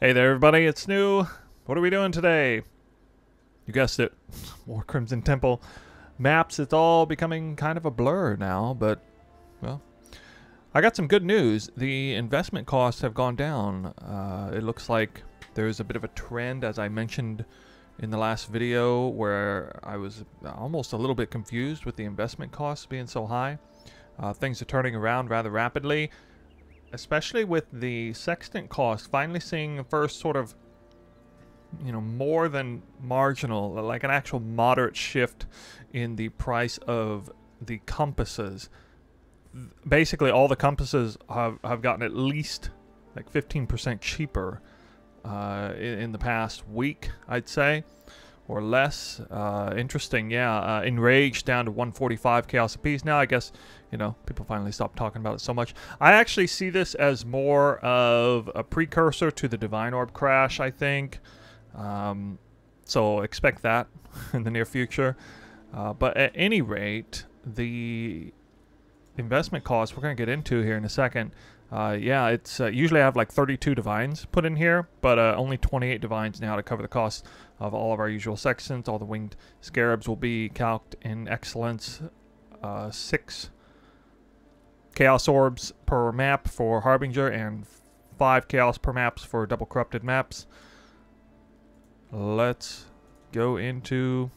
Hey there, everybody. It's New. What are we doing today? You guessed it. More Crimson Temple maps. It's all becoming kind of a blur now, but, well, I got some good news. The investment costs have gone down. It looks like there's a bit of a trend, as I mentioned in the last video, where I was almost a little bit confused with the investment costs being so high. Things are turning around rather rapidly, especially with the Sextant cost finally seeing the first sort of, you know, more than marginal, like an actual moderate shift in the price of the compasses. Basically, all the compasses have gotten at least like 15% cheaper in the past week, I'd say, or less. Interesting, yeah. Enraged down to 145 chaos apiece. Now, I guess, you know, people finally stopped talking about it so much. I actually see this as more of a precursor to the Divine Orb crash, I think. So expect that in the near future. But at any rate, the investment costs we're going to get into here in a second. Yeah, it's usually I have like 32 divines put in here, but only 28 divines now to cover the cost of all of our usual Sextants. All the winged Scarabs will be calced in excellence. 6 chaos orbs per map for Harbinger and 5 chaos per maps for double corrupted maps. Let's go into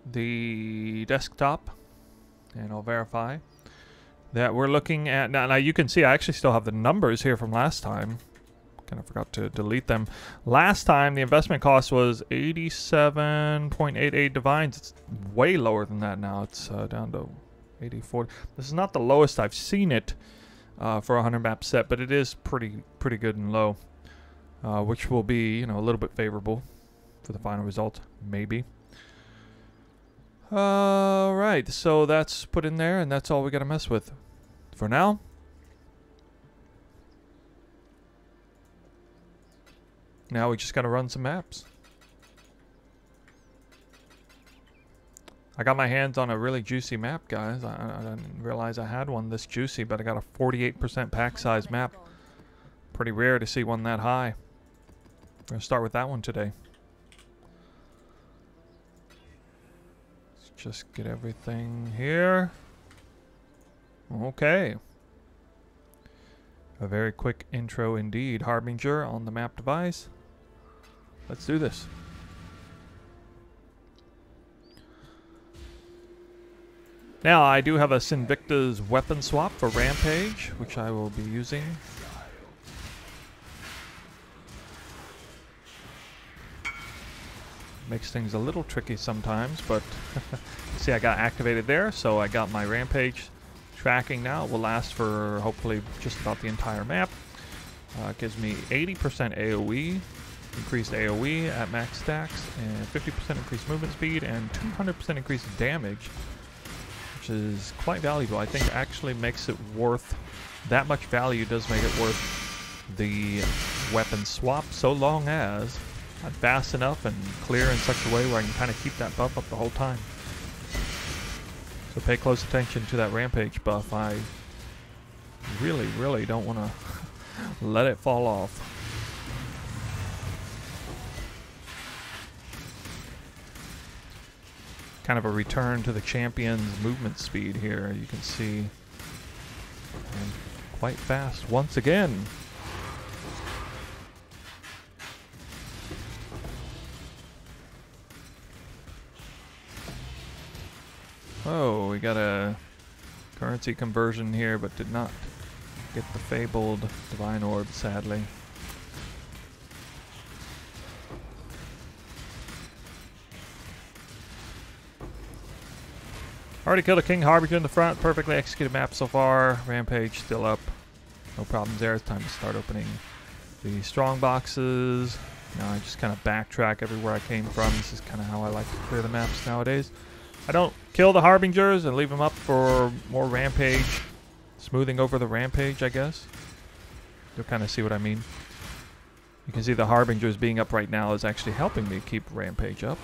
the desktop, and I'll verify that we're looking at now. You can see I actually still have the numbers here from last time. Kind of forgot to delete them. Last time the investment cost was 87.88 divines. It's way lower than that now. It's down to 84. This is not the lowest I've seen it for a 100 map set, but it is pretty good and low, which will be, you know, a little bit favorable for the final result, maybe. Alright, so that's put in there, and that's all we gotta mess with for now. Now we just gotta run some maps. I got my hands on a really juicy map, guys. I didn't realize I had one this juicy, but I got a 48% pack size map. Pretty rare to see one that high. We're gonna start with that one today. Just get everything here. Okay. A very quick intro indeed. Harbinger on the map device. Let's do this. Now, I do have a Sinvicta's weapon swap for Rampage, which I will be using. Makes things a little tricky sometimes, but see, I got activated there, so I got my Rampage tracking now. It will last for hopefully just about the entire map. It gives me 80% AoE, increased AoE at max stacks, and 50% increased movement speed, and 200% increased damage, which is quite valuable. I think actually makes it worth, that much value does make it worth the weapon swap, so long as I'm fast enough and clear in such a way where I can kind of keep that buff up the whole time. So pay close attention to that Rampage buff. I really don't want to let it fall off. Kind of a return to the champion's movement speed here. You can see I'm quite fast once again. Oh, we got a currency conversion here, but did not get the fabled Divine Orb, sadly. Already killed a King Harbinger in the front. Perfectly executed map so far. Rampage still up. No problems there. It's time to start opening the strong boxes. Now I just kind of backtrack everywhere I came from. This is kind of how I like to clear the maps nowadays. I don't kill the Harbingers and leave them up for more Rampage. Smoothing over the Rampage, I guess. You'll kind of see what I mean. You can see the Harbingers being up right now is actually helping me keep Rampage up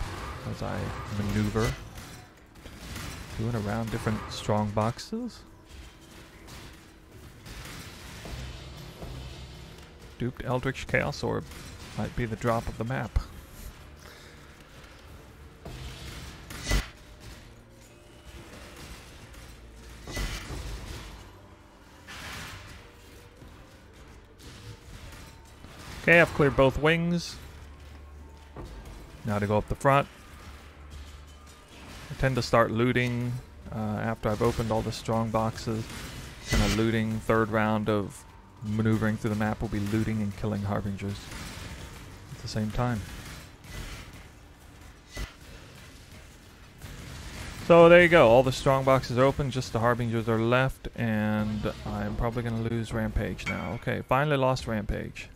as I maneuver. Doing around different strong boxes. Duped Eldritch Chaos Orb might be the drop of the map. Okay, I've cleared both wings. Now to go up the front. I tend to start looting after I've opened all the strong boxes. Kind of looting. Third round of maneuvering through the map will be looting and killing Harbingers at the same time. So there you go. All the strong boxes are open. Just the Harbingers are left. And I'm probably going to lose Rampage now. Okay, finally lost Rampage.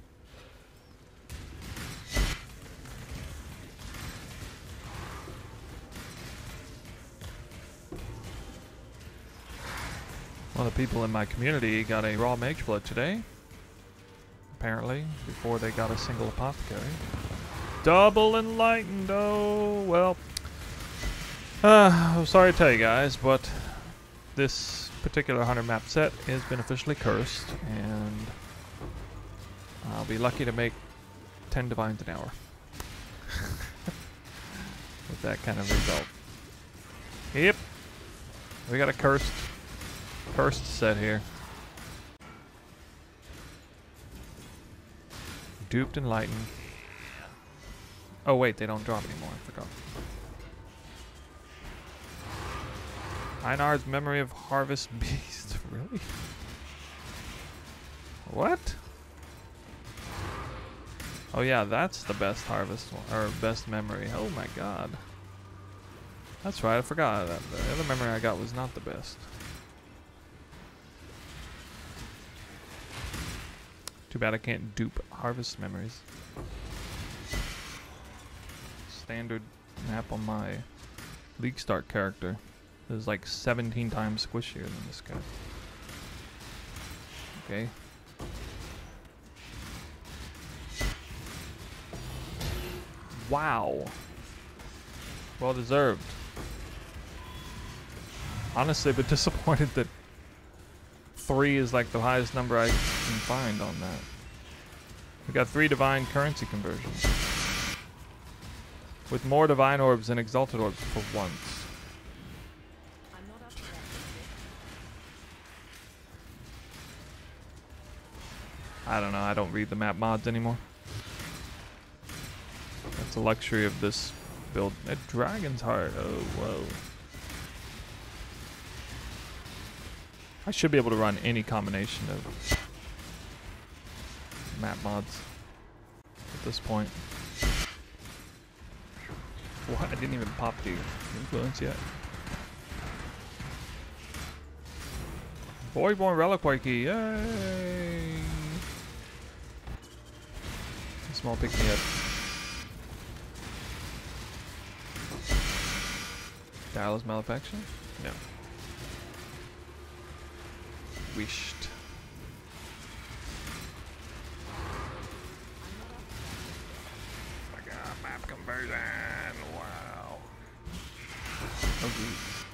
One of the people in my community got a raw mage blood today. Apparently, before they got a single apothecary. Double enlightened, oh, well. I'm sorry to tell you guys, but this particular 100 map set has been officially cursed, and I'll be lucky to make 10 divines an hour. With that kind of result. Yep. We got a cursed set here. Duped enlightened. Oh wait, they don't drop anymore, I forgot. Einar's Memory of Harvest Beast. Really? What? Oh yeah, that's the best harvest one, or best memory. Oh my god. That's right, I forgot that. The other memory I got was not the best. Too bad I can't dupe harvest memories. Standard map on my League Start character is like 17 times squishier than this guy. Okay. Wow. Well deserved. Honestly, but disappointed that 3 is like the highest number I can find on that. We got 3 divine currency conversions. With more divine orbs than exalted orbs for once. I don't know, I don't read the map mods anymore. That's a luxury of this build. A dragon's heart, oh whoa. I should be able to run any combination of map mods at this point. What? I didn't even pop the influence yet. Voidborn Reliquary key, yay! Small pick me up. Dial's Malefaction? No. Wished. My god, map conversion! Wow. Oh, geez.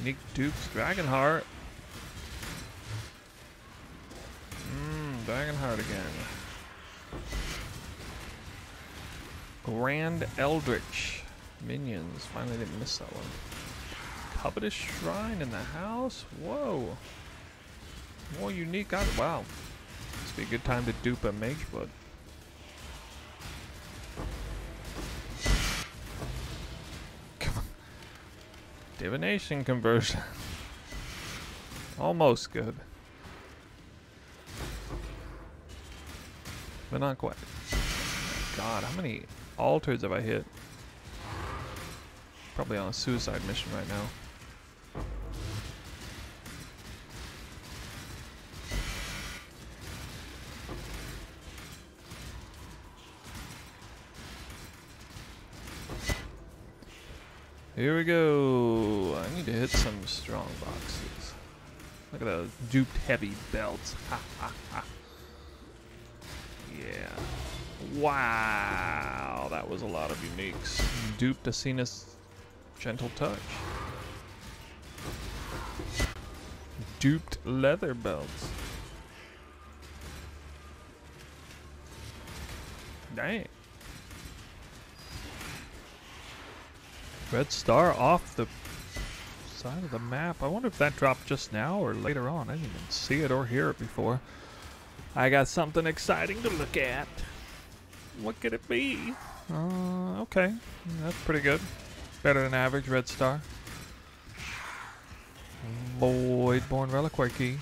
Unique dupes, Dragonheart. Dragonheart again. Grand Eldritch. Minions. Finally didn't miss that one. Covetous Shrine in the house? Whoa. More unique items. Wow. Must be a good time to dupe a mage blood. Divination conversion. Almost good. But not quite. God, how many altars have I hit? Probably on a suicide mission right now. Here we go. I need to hit some strong boxes. Look at those duped heavy belts. Ha ha ha. Yeah. Wow, that was a lot of uniques. Dupe to Cena's Gentle Touch. Duped leather belts. Dang. Red star off the side of the map. I wonder if that dropped just now or later on. I didn't even see it or hear it before. I got something exciting to look at. What could it be? Okay. That's pretty good. Better than average red star. Voidborn Reliquary key.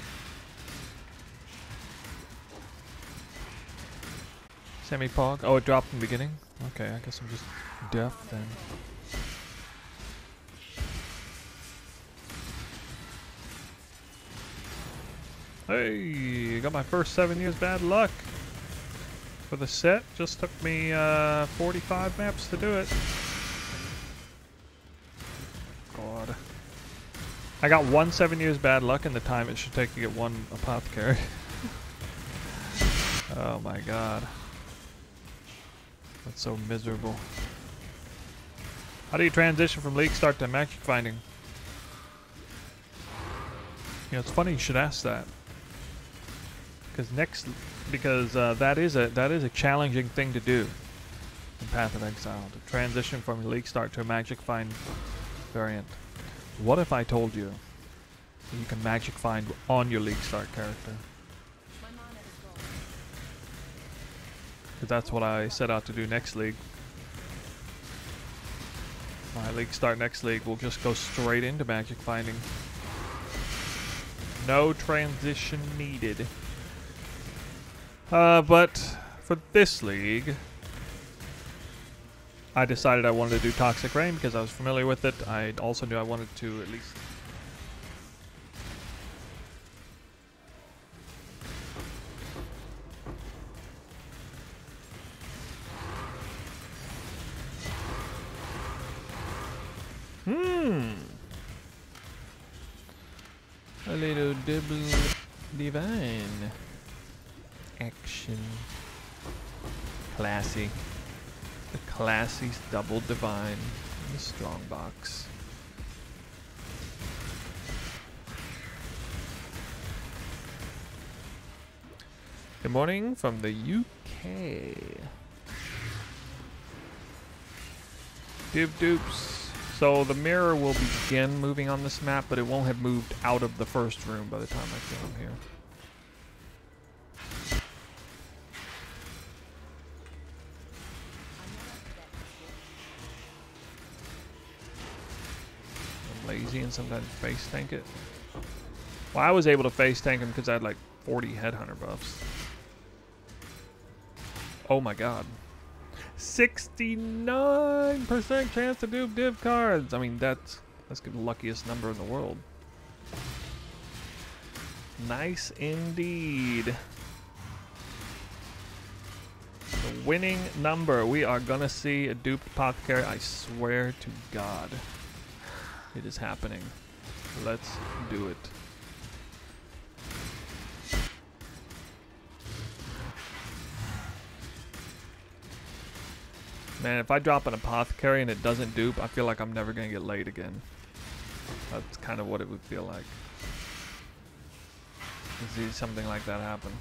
Semi-pog. Oh, it dropped in the beginning? Okay, I guess I'm just deaf then. Hey, got my first 7 years bad luck. For the set, just took me 45 maps to do it. God. I got 1 7 years bad luck in the time it should take to get 1 Apothecary. Oh my god. That's so miserable. How do you transition from League Start to Magic Finding? You know, it's funny you should ask that. Because that is a challenging thing to do in Path of Exile, to transition from League Start to a Magic Find variant. What if I told you that you can Magic Find on your League Start character? Because that's what I set out to do next league. My League Start next league will just go straight into Magic Finding. No transition needed. But for this league, I decided I wanted to do Toxic Rain because I was familiar with it. I also knew I wanted to at least... A little double divine action. Classy. The classy double divine in the strongbox. Good morning from the UK. Dupes. So the mirror will begin moving on this map, but it won't have moved out of the first room by the time I film here. I'm lazy and sometimes face tank it. Well, I was able to face tank him because I had like 40 headhunter buffs. Oh my god. 69% chance to dupe div cards. I mean, that's the luckiest number in the world. Nice indeed. The winning number. We are gonna see a duped Apothecary. I swear to God, it is happening. Let's do it. Man, if I drop an Apothecary and it doesn't dupe, I feel like I'm never gonna get laid again. That's kind of what it would feel like to see something like that happen.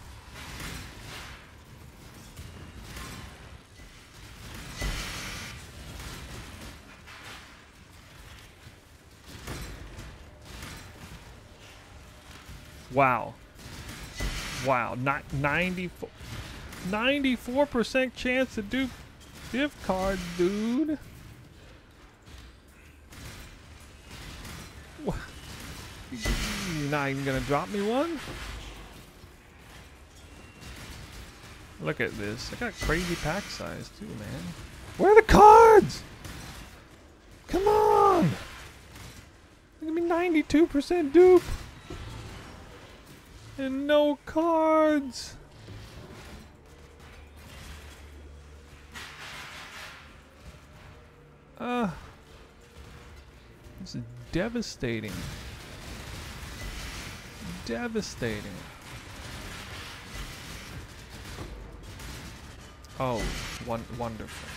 Wow. Wow. 94% chance to dupe div card, dude. What? You're not even gonna drop me one? Look at this. I got crazy pack size too, man. Where are the cards? Come on! Look at me, 92% dupe. And no cards. This is devastating. Devastating. Oh, wonderful.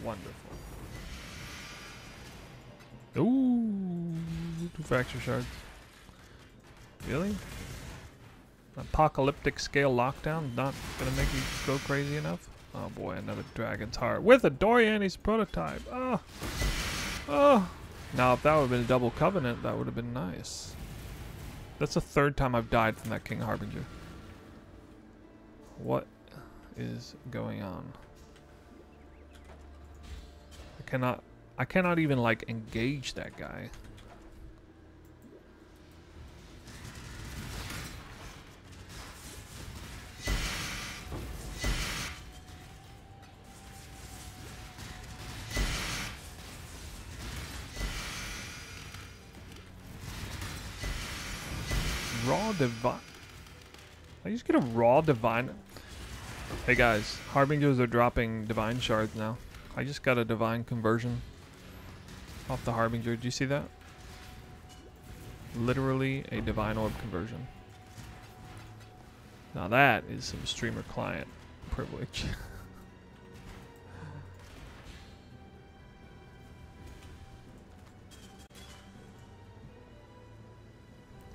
Wonderful. Ooh, 2 fracture shards. Really? Apocalyptic scale lockdown not gonna make you go crazy enough? Oh boy, another dragon's heart with a Doriani's prototype. Oh, oh. Now if that would have been a double covenant, that would have been nice. That's the 3rd time I've died from that King Harbinger. What is going on? I cannot even like engage that guy. Raw divine. I just get a raw divine. Hey guys, Harbingers are dropping divine shards now. I just got a divine conversion off the Harbinger. Do you see that? Literally a divine orb conversion. Now that is some streamer client privilege.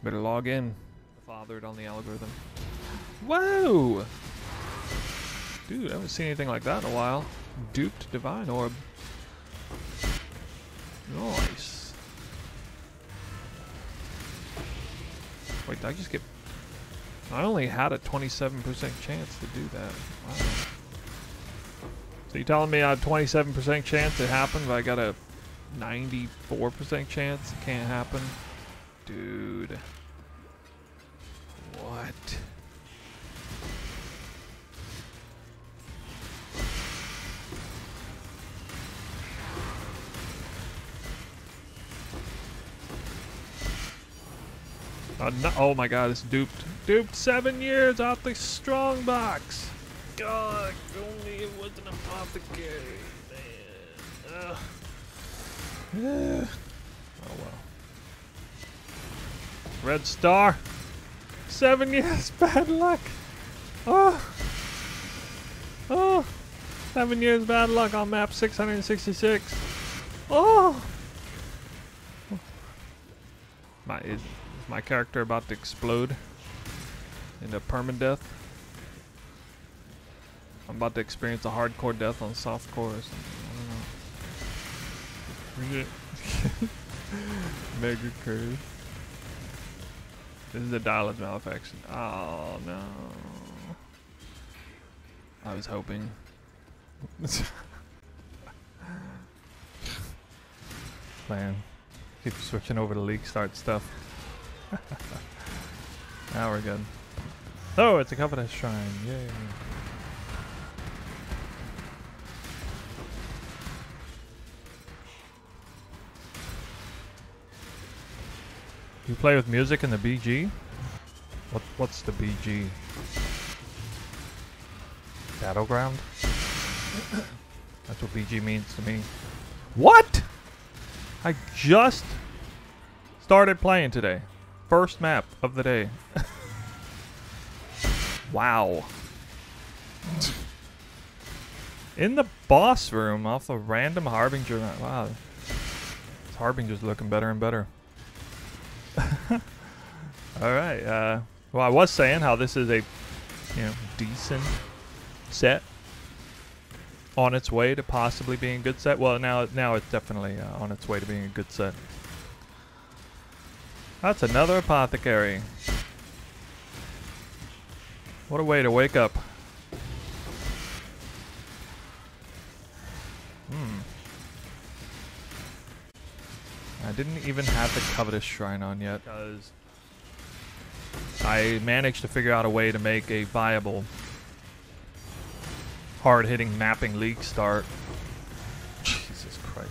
Better log in. Fathered on the algorithm. Whoa! Dude, I haven't seen anything like that in a while. Duped divine orb. Nice. Wait, did I just get... I only had a 27% chance to do that. Wow. So you're telling me I had a 27% chance it happened, but I got a 94% chance it can't happen? Dude. What? No, oh my god, it's duped. Duped 7 years out the strongbox. God, if only it was an apothecary, man. Oh well. Red star. 7 years, bad luck. Oh. Oh. 7 years bad luck on map 666. Oh. Is my character about to explode into permadeath? I'm about to experience a hardcore death on softcore or something. I don't know. Mega curve. This is a dial of malefaction. Oh no. I was hoping. Man. Keep switching over to league start stuff. Now we're good. Oh, it's a covenant shrine. Yay. You play with music in the BG? What's the BG? Battleground? That's what BG means to me. What? I just started playing today. First map of the day. Wow. In the boss room off a random Harbinger map. Wow. This Harbinger's looking better and better. Alright, well I was saying how this is a decent set. On its way to possibly being a good set. Well, now it's definitely on its way to being a good set. That's another Apothecary. What a way to wake up. I didn't even have the Covetous Shrine on yet because I managed to figure out a way to make a viable hard-hitting mapping league start. Jesus Christ.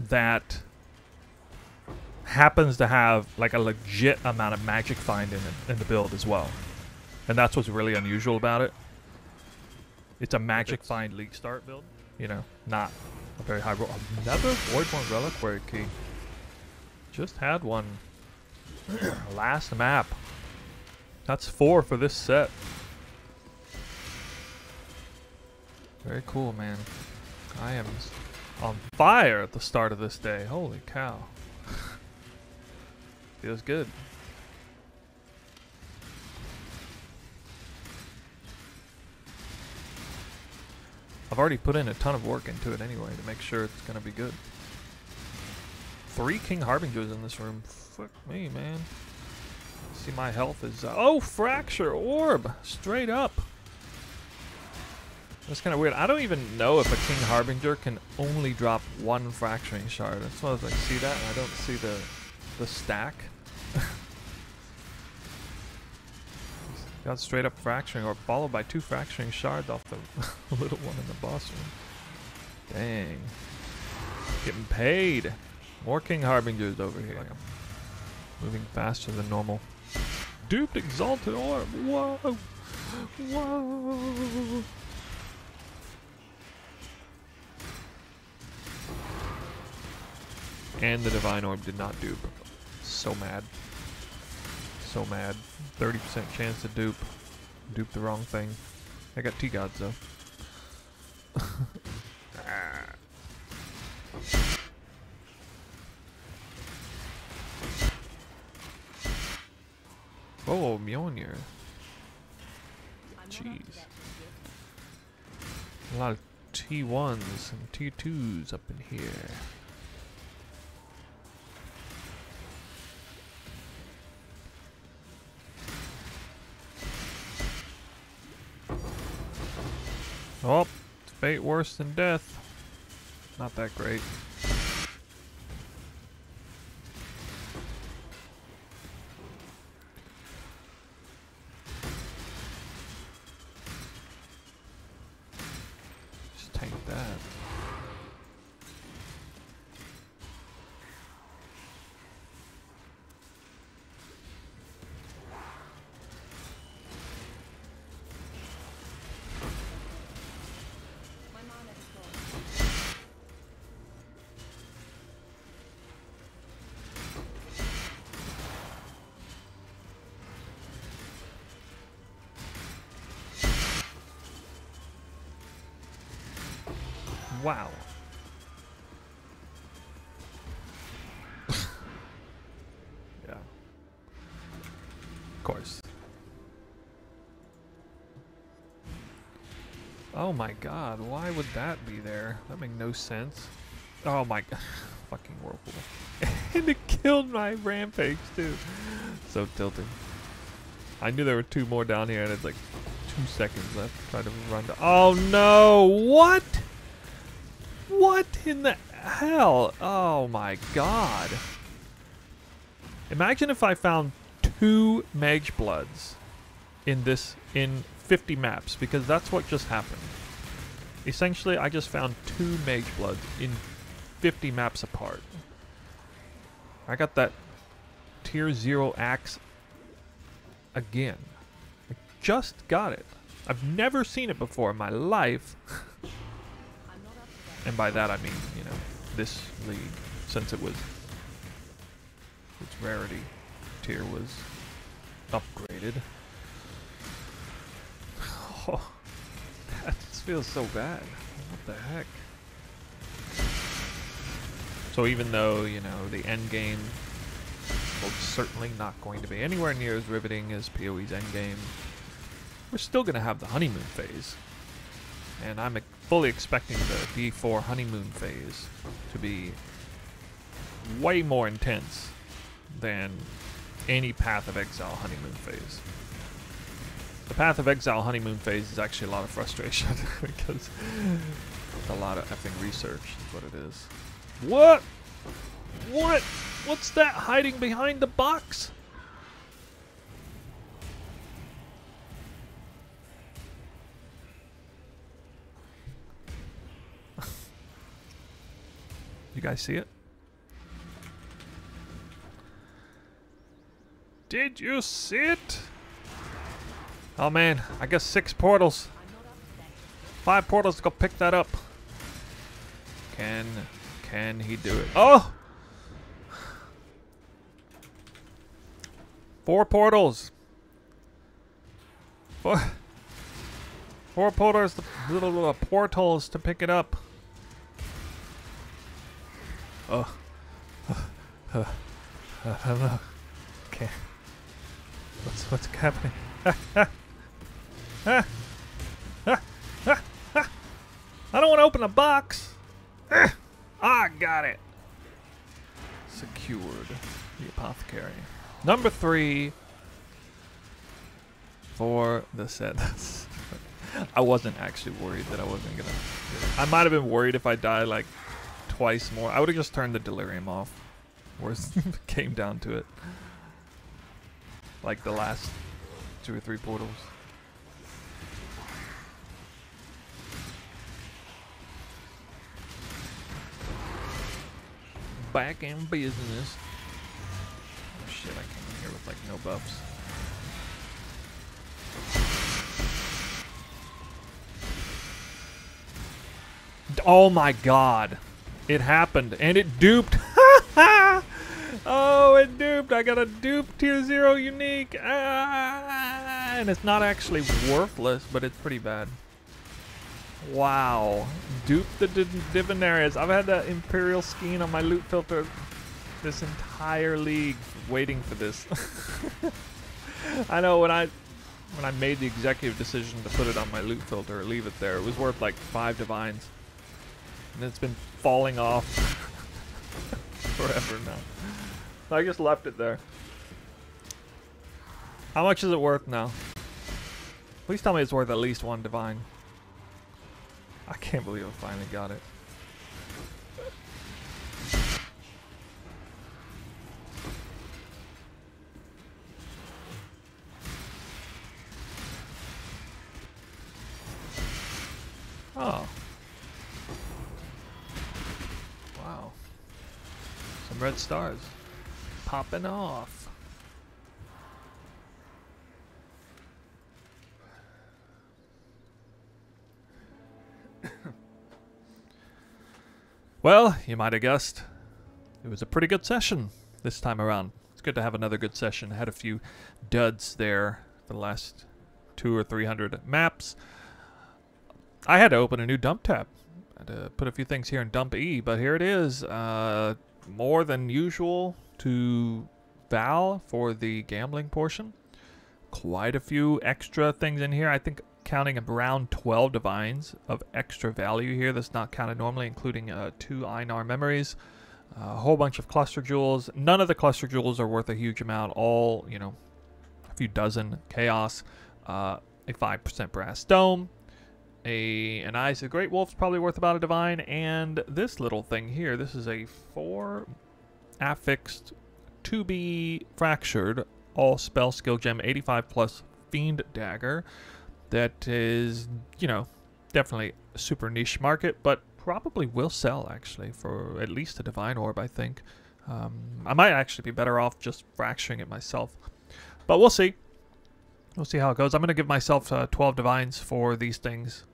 That happens to have like a legit amount of magic find in the build as well. And that's what's really unusual about it. It's a magic find league start build. You know, not a very high roll. Another Voidborn Reliquary key. Just had one. Last map. That's 4 for this set. Very cool, man. I am on fire at the start of this day. Holy cow. Feels good. I've already put in a ton of work into it anyway to make sure it's gonna be good. 3 King Harbingers in this room. Fuck me, man. See, my health is... oh, Fracture Orb! Straight up! That's kind of weird. I don't even know if a King Harbinger can only drop 1 Fracturing Shard. That's why I was like, see that? And I don't see the stack. Got straight up Fracturing Orb, followed by 2 Fracturing Shards off the little one in the boss room. Dang. Getting paid. More King Harbingers over here. Like I'm moving faster than normal. Duped Exalted Orb. Whoa. Whoa. And the Divine Orb did not dupe. So mad. So mad. 30% chance to dupe. Dupe the wrong thing. I got T-Gods though. Oh, Mjolnir. Jeez. A lot of T1s and T2s up in here. Oh, fate worse than death. Not that great. Just tank that. Wow. Yeah. Of course. Oh my god, why would that be there? That makes no sense. Oh my god. Fucking Whirlpool. And it killed my Rampage too. So tilting. I knew there were 2 more down here and it's like 2 seconds left to try to run to— oh no! What? What in the hell? Oh my god. Imagine if I found 2 Mage Bloods in 50 maps, because that's what just happened. Essentially, I just found 2 Mage Bloods in 50 maps apart. I got that tier 0 axe again. I just got it. I've never seen it before in my life. And by that I mean, you know, this league, since it was, its rarity tier was upgraded. Oh, that just feels so bad. What the heck? So even though, you know, the end game was certainly not going to be anywhere near as riveting as PoE's end game, we're still going to have the honeymoon phase. And I'm fully expecting the D4 honeymoon phase to be way more intense than any Path of Exile honeymoon phase. The Path of Exile honeymoon phase is actually a lot of frustration because it's a lot of effing research is what it is. What? What? What's that hiding behind the box? You guys see it? Did you see it? Oh man, I guess 6 portals. 5 portals to go pick that up. Can he do it? Oh! 4 portals. 4. Four portals, little portals to pick it up. Oh. I don't know. Okay. What's happening? I don't want to open a box. I got it. Secured the Apothecary. Number 3 for the set. I wasn't actually worried that I wasn't gonna. I might have been worried if I died like twice more. I would have just turned the delirium off. Worse came down to it. Like the last 2 or 3 portals. Back in business. Oh shit, I came in here with like no buffs. Oh my god. It happened and it duped. Oh, it duped. I got a dupe tier 0 unique. And it's not actually worthless, but it's pretty bad. Wow. Dupe the Divinarius. I've had the Imperial Skein on my loot filter this entire league waiting for this. I know when I made the executive decision to put it on my loot filter or leave it there, it was worth like 5 divines. And it's been falling off forever now. So I just left it there. How much is it worth now? Please tell me it's worth at least 1 divine. I can't believe I finally got it. Oh. Wow. Some red stars. Popping off. Well, you might have guessed, it was a pretty good session this time around. It's good to have another good session. I had a few duds there for the last 200 or 300 maps. I had to open a new dump tab. I had to put a few things here in dump E, but here it is. More than usual to Val for the gambling portion. Quite a few extra things in here. I think counting around 12 divines of extra value here that's not counted normally, including 2 Einar memories, a whole bunch of cluster jewels. None of the cluster jewels are worth a huge amount. All, you know, a few dozen chaos, a 5% brass dome, an Eyes of the Great Wolf's probably worth about a divine, and this little thing here, this is a 4 affixed to be fractured all spell skill gem 85 plus fiend dagger. That is, you know, definitely a super niche market, but probably will sell actually for at least a divine orb, I think. I might actually be better off just fracturing it myself, but we'll see. We'll see how it goes. I'm going to give myself 12 divines for these things.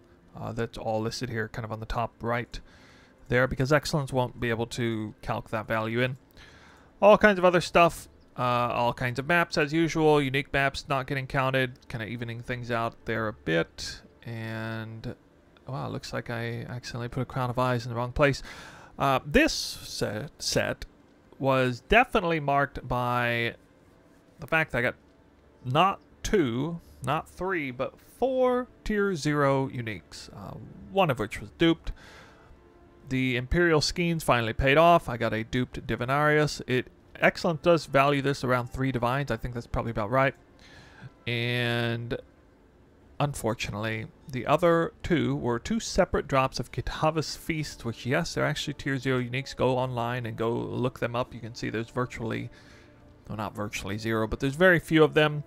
That's all listed here kind of on the top right there, because Excellence won't be able to calc that value in. All kinds of other stuff. All kinds of maps as usual. Unique maps not getting counted, kind of evening things out there a bit. And wow, looks like I accidentally put a Crown of Eyes in the wrong place. This set was definitely marked by the fact that I got not 2, not 3, but 4 tier 0 uniques. One of which was duped. The Imperial Skeins finally paid off. I got a duped Divinarius. Excellent does value this around 3 divines. I think that's probably about right. And unfortunately, the other 2 were 2 separate drops of Kitava's Feast, which, yes, they're actually tier 0 uniques. Go online and go look them up. You can see there's virtually, well, not virtually 0, but there's very few of them.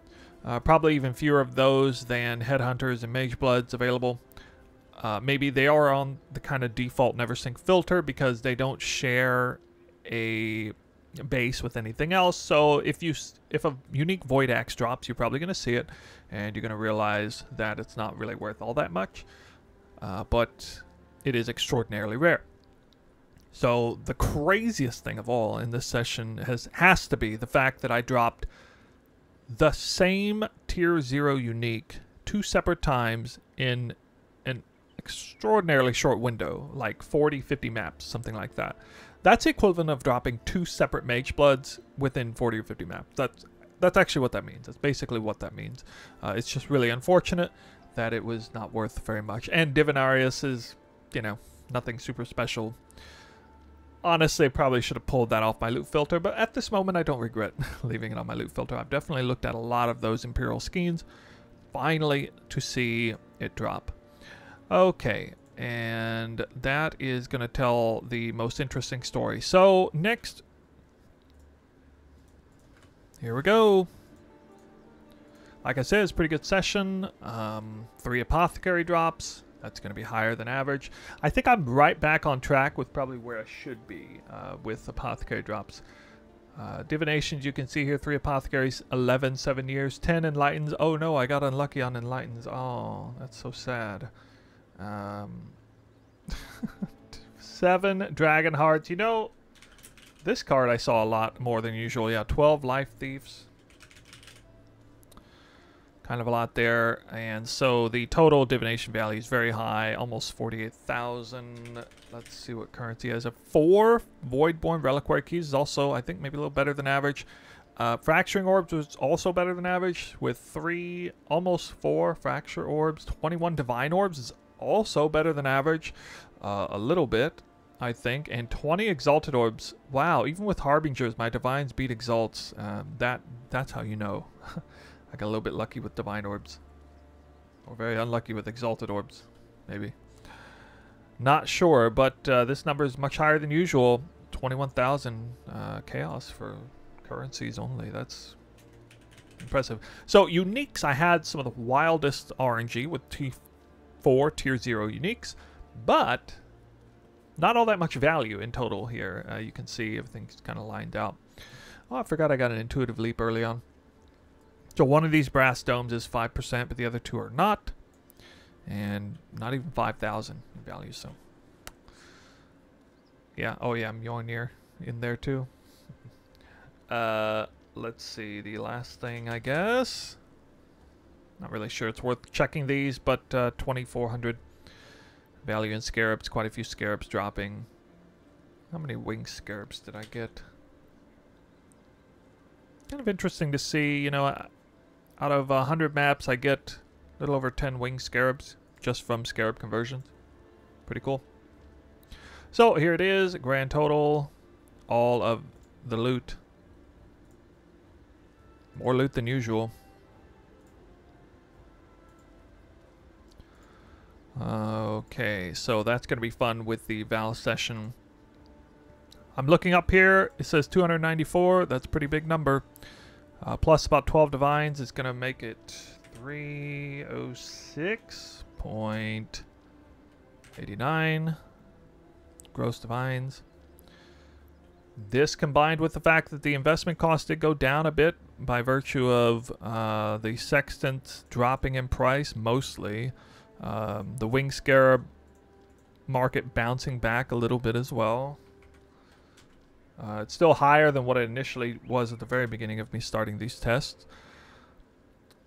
Probably even fewer of those than Headhunters and Magebloods available. Maybe they are on the kind of default never sync filter because they don't share a base with anything else. So if a unique Void Axe drops, you're probably going to see it, and you're going to realize that it's not really worth all that much, but it is extraordinarily rare. So the craziest thing of all in this session has to be the fact that I dropped the same tier 0 unique 2 separate times in an extraordinarily short window, like 40, 50 maps, something like that. That's the equivalent of dropping 2 separate Mage Bloods within 40 or 50 maps. That's actually what that means. That's basically what that means. It's just really unfortunate that it was not worth very much. And Divinarius is, you know, nothing super special. Honestly, I probably should have pulled that off my loot filter, but at this moment I don't regret leaving it on my loot filter. I've definitely looked at a lot of those Imperial schemes, finally to see it drop. Okay, and that is going to tell the most interesting story. So, next, here we go. Like I said, it's a pretty good session. 3 Apothecary drops. That's going to be higher than average. I think I'm right back on track with probably where I should be with Apothecary drops. Divinations, you can see here, 3 Apothecaries, 11, 7 years, 10 Enlightens. Oh no, I got unlucky on Enlightens. Oh, that's so sad. 7 Dragon Hearts. You know, this card I saw a lot more than usual. Yeah, 12 Life Thieves. Kind of a lot there, and so the total divination value is very high, almost 48,000. Let's see what currency has. 4 Voidborn Reliquary keys is also, I think, maybe a little better than average. Fracturing Orbs was also better than average, with 3, almost 4 Fracture Orbs. 21 Divine Orbs is also better than average, a little bit, I think. And 20 Exalted Orbs. Wow, even with Harbingers, my Divines beat Exalts. That's how you know. I got a little bit lucky with Divine Orbs. Or very unlucky with Exalted Orbs, maybe. Not sure, but this number is much higher than usual. 21,000 chaos for currencies only. That's impressive. So, uniques, I had some of the wildest RNG with T4 Tier 0 uniques, but not all that much value in total here. You can see everything's kind of lined out. Oh, I forgot I got an intuitive leap early on. So one of these brass domes is 5%, but the other 2 are not. And not even 5,000 in value, so. Yeah, oh yeah, Mjolnir in there too. Let's see, the last thing, I guess. Not really sure it's worth checking these, but 2,400 value in Scarabs. Quite a few Scarabs dropping. How many winged Scarabs did I get? Kind of interesting to see, you know, out of 100 maps, I get a little over 10 winged Scarabs just from Scarab conversions. Pretty cool. So here it is, grand total, all of the loot. More loot than usual. Okay, so that's going to be fun with the Val session. I'm looking up here, it says 294, that's a pretty big number. Plus about 12 divines is going to make it 306.89 gross divines. This combined with the fact that the investment cost did go down a bit by virtue of the Sextants dropping in price mostly. The Winged Scarab market bouncing back a little bit as well. It's still higher than what it initially was at the very beginning of me starting these tests.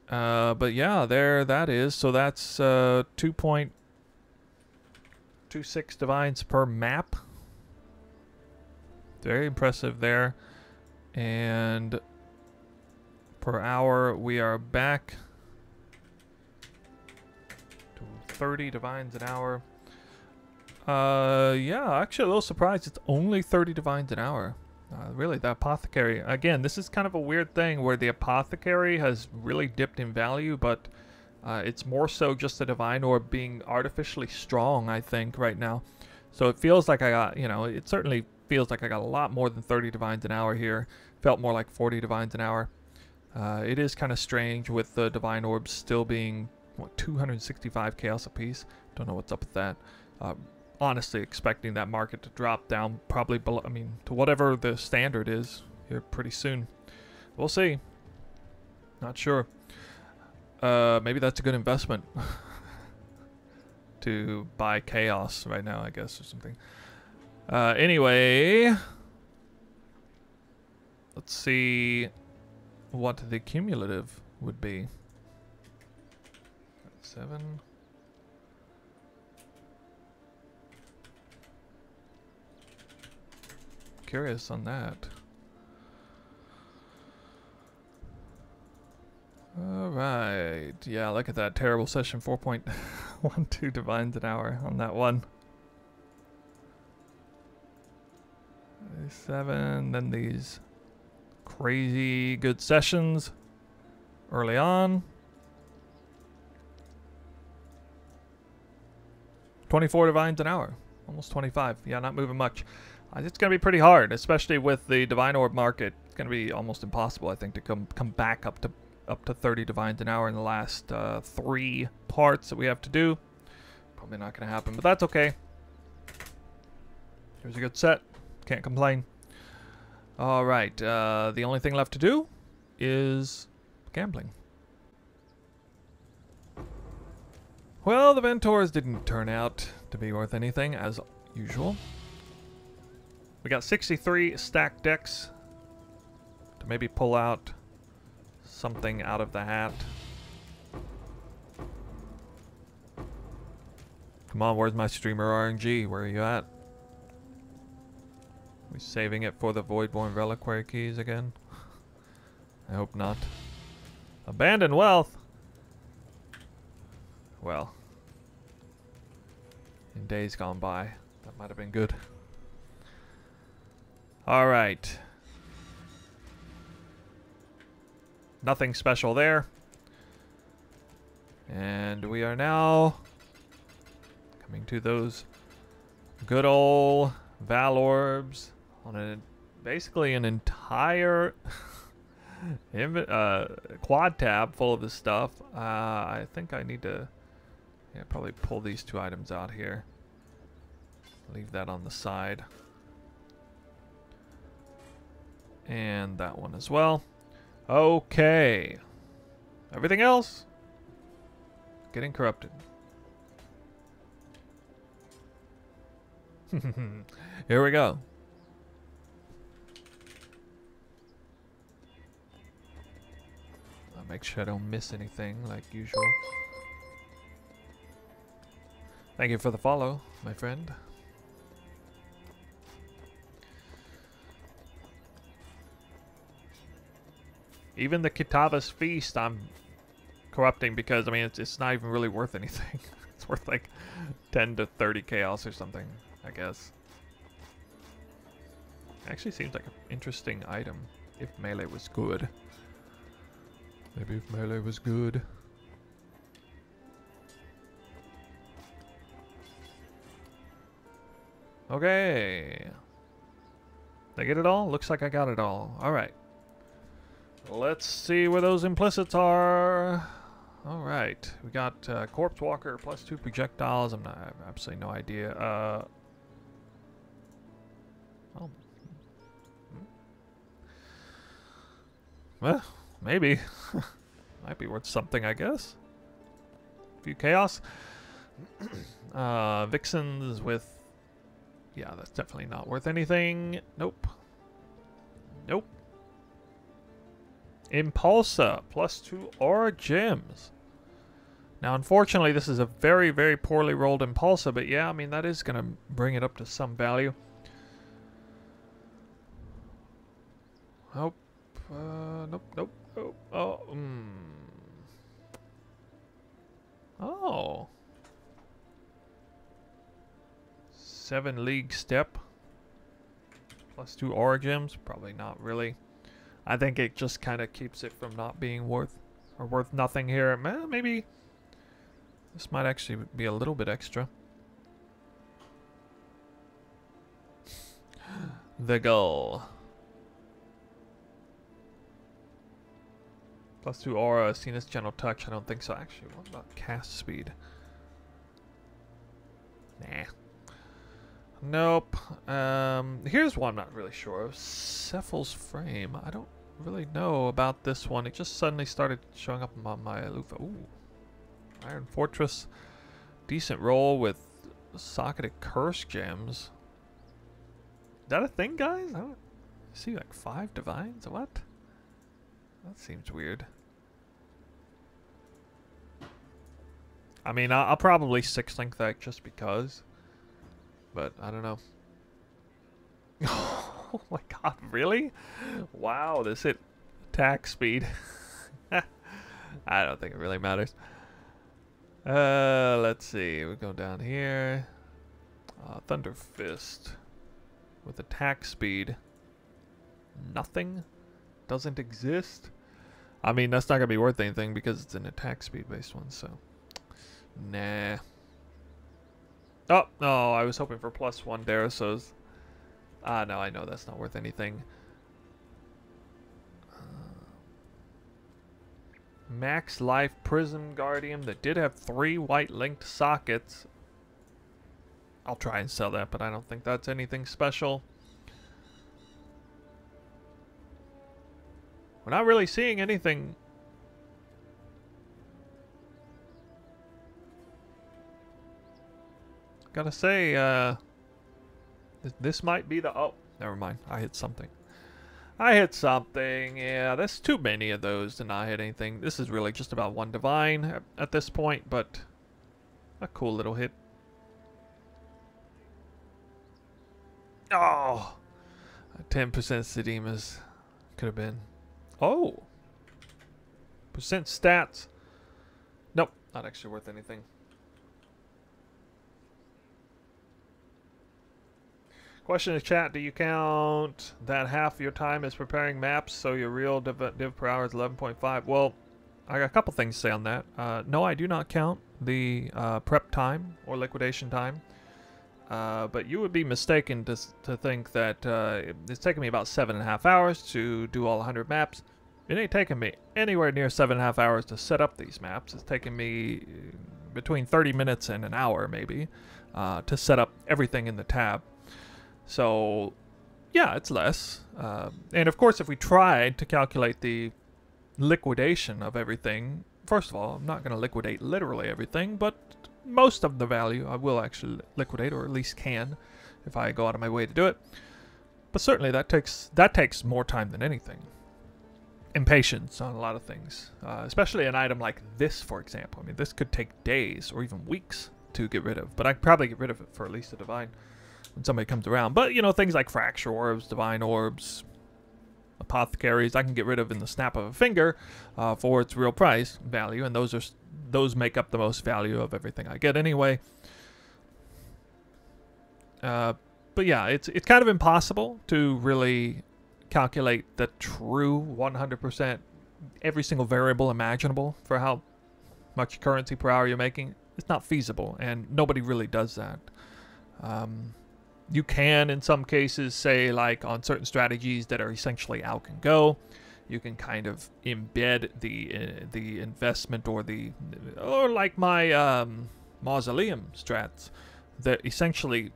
But yeah, there that is. So that's 2.26 divines per map. Very impressive there. And per hour, we are back to 30 divines an hour. Yeah, actually a little surprised it's only 30 divines an hour. Really, the Apothecary, again, this is kind of a weird thing where the Apothecary has really dipped in value, but it's more so just the Divine Orb being artificially strong, I think, right now. So it feels like I got, you know, it certainly feels like I got a lot more than 30 divines an hour here. Felt more like 40 divines an hour. It is kind of strange with the Divine Orbs still being, what, 265 chaos apiece. Don't know what's up with that. Honestly expecting that market to drop down probably below, I mean, to whatever the standard is here pretty soon. We'll see. Not sure. Maybe that's a good investment to buy chaos right now, I guess, or something. Anyway, let's see what the cumulative would be. 7. Curious on that. Alright. Yeah, look at that terrible session. 4.12 divines an hour on that one. 7. Then these crazy good sessions early on. 24 divines an hour. Almost 25. Yeah, not moving much. It's going to be pretty hard, especially with the Divine Orb market. It's going to be almost impossible, I think, to come back up to 30 divines an hour in the last 3 parts that we have to do. Probably not going to happen, but that's okay. Here's a good set. Can't complain. All right. The only thing left to do is gambling. Well, the Ventors didn't turn out to be worth anything, as usual. We got 63 stacked decks to maybe pull out something out of the hat. Come on, where's my streamer RNG? Where are you at? We saving it for the Voidborn Reliquary keys again? I hope not. Abandoned wealth? Well, in days gone by, that might have been good. Alright. Nothing special there. And we are now coming to those good old Val Orbs on basically an entire quad tab full of this stuff. I think I need to probably pull these 2 items out here. Leave that on the side. And that one as well. Okay. Everything else getting corrupted. Here we go. I'll make sure I don't miss anything like usual. Thank you for the follow, my friend. Even the Kitava's Feast I'm corrupting because, I mean, it's not even really worth anything. It's worth like 10 to 30 chaos or something, I guess. Actually seems like an interesting item if melee was good. Maybe if melee was good. Okay. Did I get it all? Looks like I got it all. Alright. Let's see where those implicits are. Alright. We got Corpse Walker plus 2 projectiles. I have absolutely no idea. Oh. Well, maybe. Might be worth something, I guess. A few chaos. Vixens with... Yeah, that's definitely not worth anything. Nope. Nope. Impulsa, plus 2 aura gems. Now, unfortunately, this is a very, very poorly rolled Impulsa, but yeah, I mean, that is going to bring it up to some value. Nope. Nope, nope, nope. Oh, Oh. 7 League Step. Plus 2 aura gems. Probably not really. I think it just kind of keeps it from not being worth nothing here. Maybe this might actually be a little bit extra. The Gull. Plus 2 aura, Cena's Gentle Touch. I don't think so. Actually, what about cast speed? Nah. Nope. Here's one I'm not really sure of. Cephal's Frame. I don't really know about this one. It just suddenly started showing up on my loofah. Ooh. Iron Fortress. Decent roll with socketed curse gems. Is that a thing, guys? I don't see like 5 divines. What? That seems weird. I mean, I'll probably 6-link that just because. But, I don't know. Oh my god, really? Wow, this hit attack speed. I don't think it really matters. Let's see. We go down here. Thunder Fist. With attack speed. Nothing? Doesn't exist? I mean, that's not going to be worth anything because it's an attack speed based one, so. Nah. Oh, no, I was hoping for +1 Darasos. No, I know that's not worth anything. Max Life Prism Guardian that did have 3 white linked sockets. I'll try and sell that, but I don't think that's anything special. We're not really seeing anything. Gotta say, this might be the... Oh, never mind. I hit something. I hit something. Yeah, there's too many of those to not hit anything. This is really just about 1 divine at this point, but a cool little hit. Oh! 10% Sedemas. Could have been. Oh! Percent stats. Nope, not actually worth anything. Question in the chat, do you count that half your time is preparing maps so your real div per hour is 11.5? Well, I got a couple things to say on that. No, I do not count the prep time or liquidation time. But you would be mistaken to think that it's taking me about 7.5 hours to do all 100 maps. It ain't taking me anywhere near 7.5 hours to set up these maps. It's taking me between 30 minutes and an hour maybe to set up everything in the tab. So, yeah, it's less. And of course, if we tried to calculate the liquidation of everything, first of all, I'm not going to liquidate literally everything, but most of the value I will actually liquidate, or at least can, if I go out of my way to do it. But certainly that takes more time than anything. And patience on a lot of things, especially an item like this, for example. I mean, this could take days or even weeks to get rid of, but I could probably get rid of it for at least a divine when somebody comes around. But, you know, things like fracture orbs, divine orbs, apothecaries, I can get rid of in the snap of a finger for its real price value, and those make up the most value of everything I get anyway. But yeah, it's kind of impossible to really calculate the true 100% every single variable imaginable for how much currency per hour you're making. It's not feasible, and nobody really does that. You can, in some cases, say, like, on certain strategies that are essentially out and go, you can kind of embed the investment or like my mausoleum strats that essentially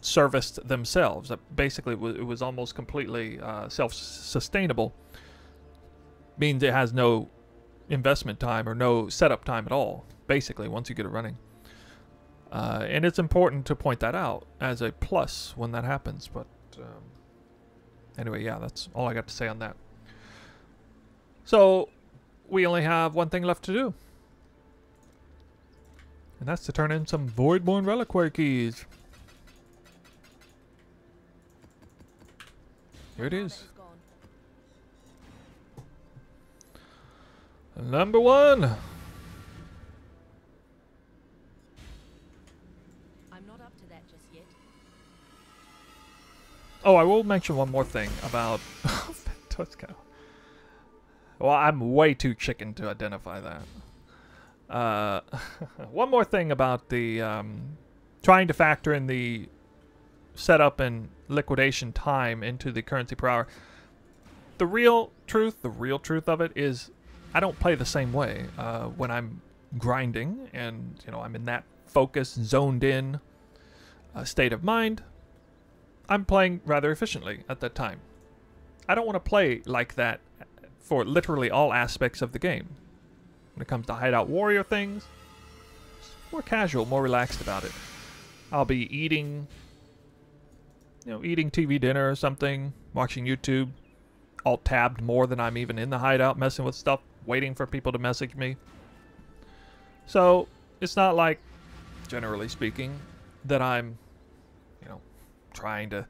serviced themselves. Basically, it was almost completely self-sustainable. Means it has no investment time or no setup time at all, basically, once you get it running. And it's important to point that out as a plus when that happens. But anyway, yeah, that's all I got to say on that. So we only have one thing left to do. And that's to turn in some Voidborn Reliquary keys. Here it is. Number 1. Oh, I will mention one more thing about Tosco. Well, I'm way too chicken to identify that. One more thing about the trying to factor in the setup and liquidation time into the currency per hour. The real truth of it is I don't play the same way when I'm grinding and, you know, I'm in that focused, zoned in state of mind. I'm playing rather efficiently at that time. I don't want to play like that for literally all aspects of the game. When it comes to hideout warrior things, more casual, more relaxed about it. I'll be eating, you know, eating TV dinner or something, watching YouTube, alt-tabbed more than I'm even in the hideout, messing with stuff, waiting for people to message me. So it's not like, generally speaking, that I'm, you know, trying to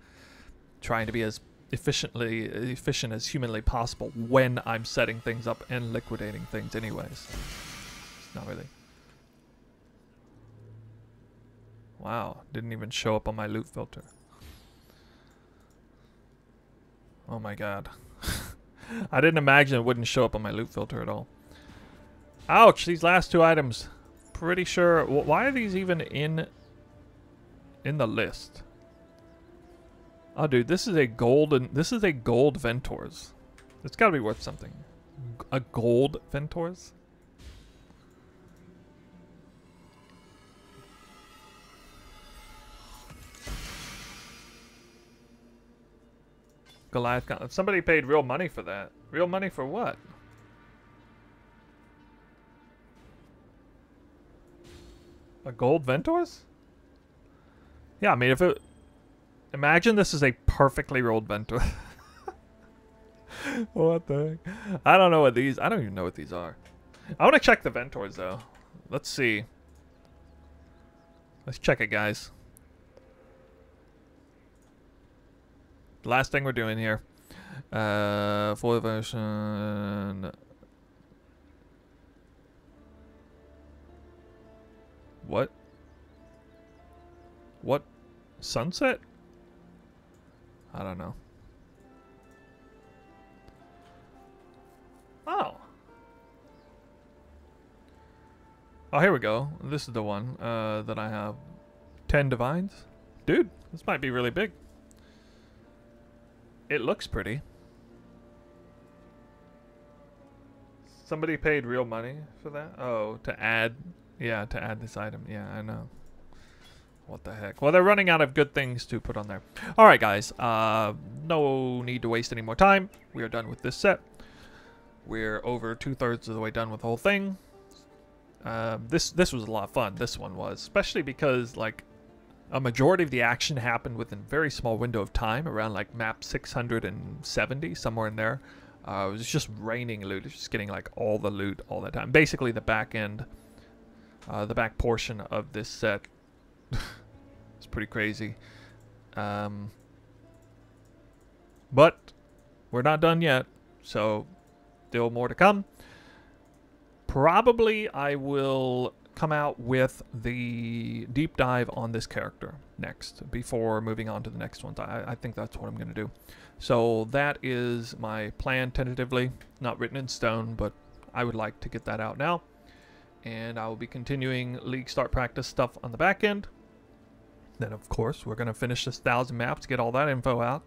be as efficient as humanly possible when I'm setting things up and liquidating things anyways. It's not really. Wow, didn't even show up on my loot filter. Oh my god. I didn't imagine it wouldn't show up on my loot filter at all. Ouch, these last two items. Pretty sure, why are these even in the list? Oh dude, this is a gold Ventors. It's gotta be worth something. A gold Ventors? Goliath. Somebody paid real money for that. Real money for what? A gold Ventors? Yeah, I mean, if it... Imagine this is a perfectly rolled Ventor. What the heck? I don't know what these... I don't even know what these are. I want to check the Ventors, though. Let's see. Let's check it, guys. The last thing we're doing here. Full version... What? What? Sunset? I don't know. Oh. Oh, here we go. This is the one that I have. 10 divines. Dude, this might be really big. It looks pretty. Somebody paid real money for that? Oh, to add... Yeah, to add this item. Yeah, I know. What the heck? Well, they're running out of good things to put on there. Alright, guys. No need to waste any more time. We are done with this set. We're over 2/3 of the way done with the whole thing. This was a lot of fun. This one was. Especially because, like, a majority of the action happened within a very small window of time. Around, like, map 670, somewhere in there. It was just raining loot. It was just getting, like, all the loot all the time. Basically, the back end... the back portion of this set is pretty crazy. But we're not done yet, so still more to come. Probably I will come out with the deep dive on this character next before moving on to the next ones. I think that's what I'm going to do. So that is my plan tentatively. Not written in stone, but I would like to get that out now. And I will be continuing League Start Practice stuff on the back end. Then, of course, we're going to finish this 1,000 maps, get all that info out.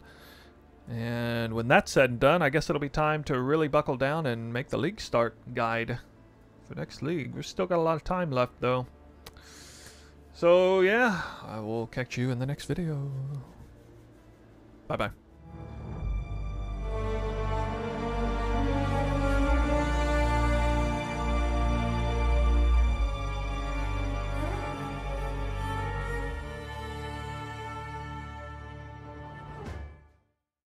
And when that's said and done, I guess it'll be time to really buckle down and make the League Start guide for next League. We've still got a lot of time left, though. So, yeah, I will catch you in the next video. Bye-bye.